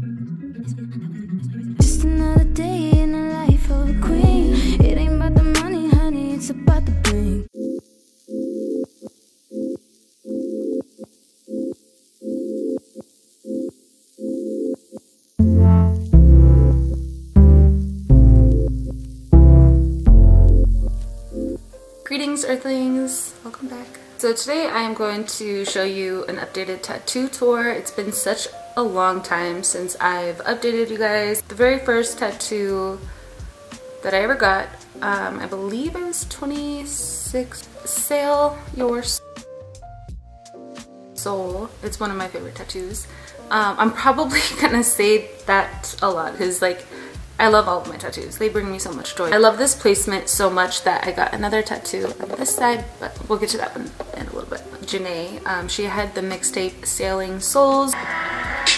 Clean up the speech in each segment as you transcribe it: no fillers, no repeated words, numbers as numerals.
Just another day in the life of a queen. It ain't about the money, honey, it's about the bling. Greetings, Earthlings! Welcome back. So today I am going to show you an updated tattoo tour. It's been such a long time since I've updated you guys. The very first tattoo that I ever got, I believe it was 26. Sail Your Soul. It's one of my favorite tattoos. I'm probably gonna say that a lot because like I love all of my tattoos. They bring me so much joy. I love this placement so much that I got another tattoo on this side, but we'll get to that one in a little bit. Janae, she had the mixtape Sailing Souls.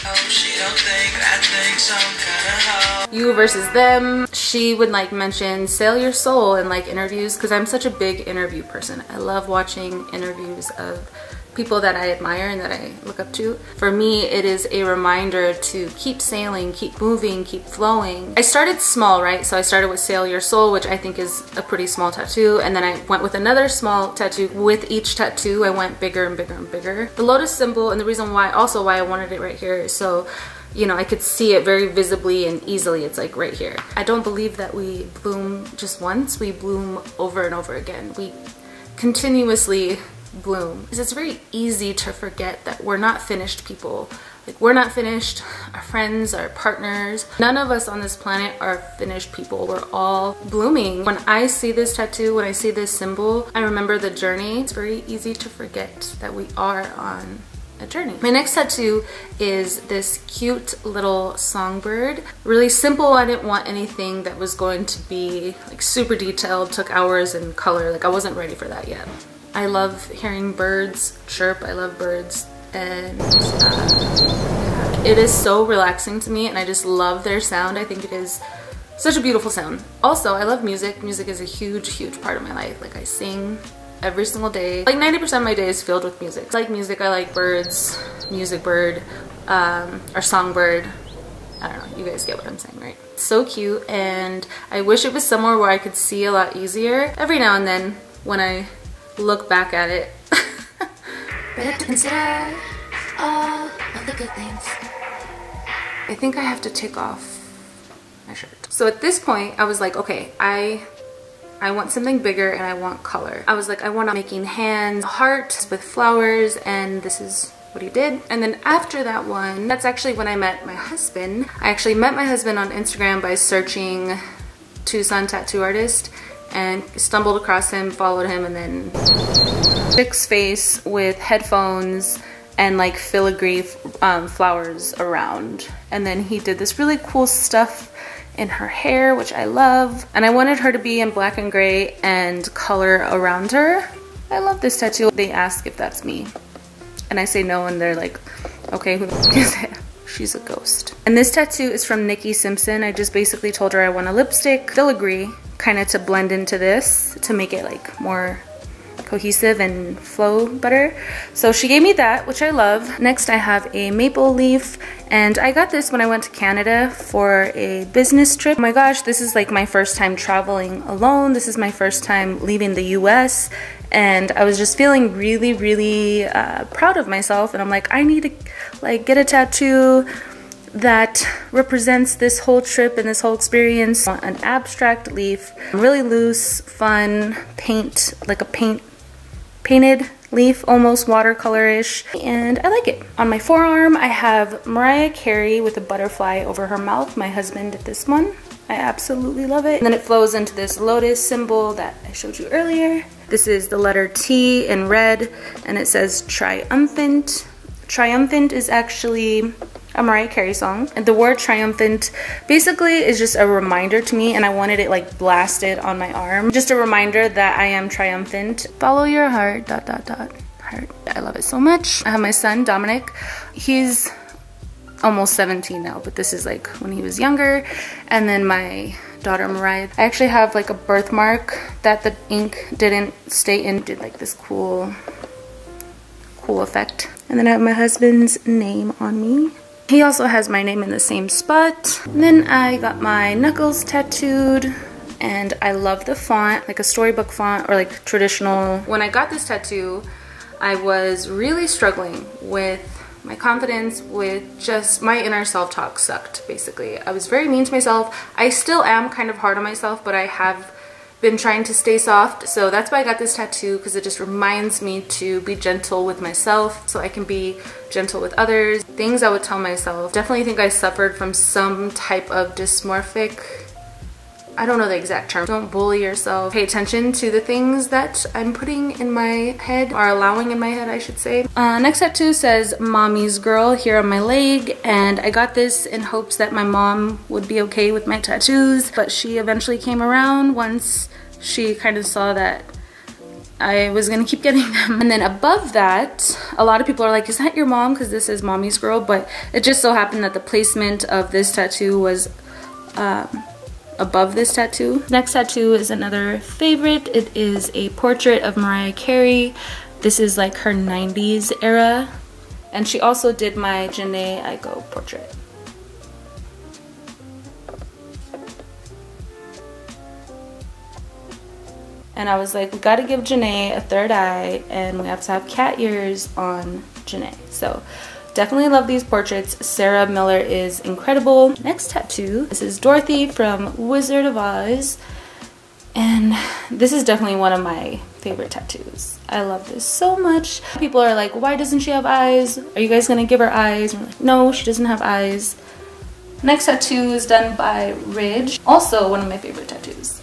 Oh, she don't think I think some kind of hoe. You versus Them. She would like mention Sail Your Soul in like interviews because I'm such a big interview person. I love watching interviews of people that I admire and that I look up to. For me, it is a reminder to keep sailing, keep moving, keep flowing. I started small, right? So I started with Sail Your Soul, which I think is a pretty small tattoo, and then I went with another small tattoo. With each tattoo, I went bigger and bigger and bigger. The lotus symbol, and the reason why, also why I wanted it right here is so, you know, I could see it very visibly and easily. It's like right here. I don't believe that we bloom just once. We bloom over and over again. We continuously bloom. Because it's very easy to forget that we're not finished people. Like, we're not finished. Our friends, our partners, none of us on this planet are finished people. We're all blooming. When I see this tattoo, when I see this symbol, I remember the journey. It's very easy to forget that we are on a journey. My next tattoo is this cute little songbird. Really simple. I didn't want anything that was going to be like super detailed, took hours in color. Like, I wasn't ready for that yet. I love hearing birds chirp. I love birds, and it is so relaxing to me, and I just love their sound. I think it is such a beautiful sound. Also, I love music. Music is a huge, huge part of my life. Like, I sing every single day. Like 90% of my day is filled with music. I like music, I like birds, music bird, or songbird. I don't know, you guys get what I'm saying, right? So cute, and I wish it was somewhere where I could see a lot easier. Every now and then when I look back at it. Better to consider all of the good things. I think I have to take off my shirt. So at this point, I was like, okay, I want something bigger and I want color. I was like, I want making hands, hearts with flowers, and this is what he did. And then after that one, that's actually when I met my husband. I actually met my husband on Instagram by searching Tucson tattoo artist, and stumbled across him, followed him, and then chick's face with headphones and like filigree flowers around. And then he did this really cool stuff in her hair, which I love. And I wanted her to be in black and gray and color around her. I love this tattoo. They ask if that's me, and I say no, and they're like, okay, who the fuck is it? She's a ghost. And this tattoo is from Nikki Simpson. I just basically told her I want a lipstick filigree kind of to blend into this to make it like more cohesive and flow better. So she gave me that, which I love. Next I have a maple leaf, and I got this when I went to Canada for a business trip. Oh my gosh, this is like my first time traveling alone. This is my first time leaving the US, and I was just feeling really, really proud of myself, and I'm like, I need to like get a tattoo that represents this whole trip and this whole experience. An abstract leaf, really loose, fun paint, like a painted leaf, almost watercolor-ish, and I like it. On my forearm, I have Mariah Carey with a butterfly over her mouth. My husband did this one. I absolutely love it. And then it flows into this lotus symbol that I showed you earlier. This is the letter T in red, and it says Triumphant. Triumphant is actually a Mariah Carey song, and the word triumphant basically is just a reminder to me, and I wanted it like blasted on my arm. Just a reminder that I am triumphant. Follow your heart, ... heart. I love it so much. I have my son, Dominic. He's almost 17 now, but this is like when he was younger. And then my daughter, Mariah. I actually have like a birthmark that the ink didn't stay in. Did like this cool effect. And then I have my husband's name on me. He also has my name in the same spot. And then I got my knuckles tattooed, and I love the font, like a storybook font or like traditional. When I got this tattoo, I was really struggling with my confidence, with just my inner self-talk sucked, basically. I was very mean to myself. I still am kind of hard on myself, but I have been trying to stay soft. So that's why I got this tattoo, because it just reminds me to be gentle with myself so I can be gentle with others. Things I would tell myself. Definitely think I suffered from some type of dysmorphic, I don't know the exact term. Don't bully yourself. Pay attention to the things that I'm putting in my head, or allowing in my head, I should say. Next tattoo says Mommy's Girl here on my leg, and I got this in hopes that my mom would be okay with my tattoos, but she eventually came around once she kind of saw that I was gonna keep getting them. And then above that, a lot of people are like, is that your mom? Because this is Mommy's Girl, but it just so happened that the placement of this tattoo was above this tattoo. Next tattoo is another favorite. It is a portrait of Mariah Carey. This is like her 90s era. And she also did my Jhené Aiko portrait. And I was like, we gotta give Jhené a third eye, and we have to have cat ears on Jhené. So definitely love these portraits. Sarah Miller is incredible. Next tattoo, this is Dorothy from Wizard of Oz. And this is definitely one of my favorite tattoos. I love this so much. People are like, why doesn't she have eyes? Are you guys gonna give her eyes? And I'm like, no, she doesn't have eyes. Next tattoo is done by Ridge. Also one of my favorite tattoos.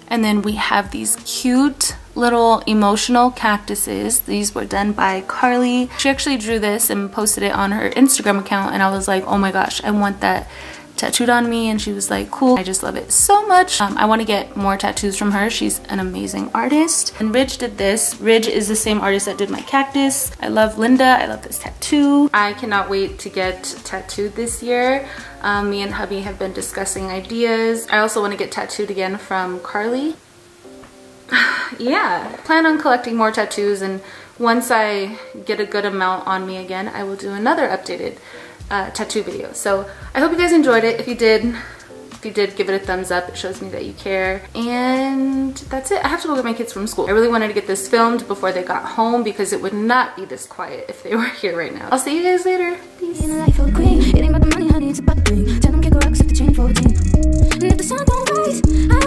And then we have these cute little emotional cactuses. These were done by Carly. She actually drew this and posted it on her Instagram account, and I was like, oh my gosh, I want that tattooed on me. And she was like, cool. I just love it so much. I want to get more tattoos from her. She's an amazing artist. And Ridge did this. Ridge is the same artist that did my cactus. I love Linda. I love this tattoo. I cannot wait to get tattooed this year. Me and hubby have been discussing ideas. I also want to get tattooed again from Carly. Yeah, plan on collecting more tattoos, and once I get a good amount on me again, I will do another updated tattoo video. So I hope you guys enjoyed it. If you did, give it a thumbs up. It shows me that you care. And that's it. I have to go get my kids from school. I really wanted to get this filmed before they got home, because it would not be this quiet if they were here right now. I'll see you guys later. Peace. In a life of a queen, it ain't about the money, honey, it's about the ring. Tell them kick rocks if the chain 14. And if the sun don't rise,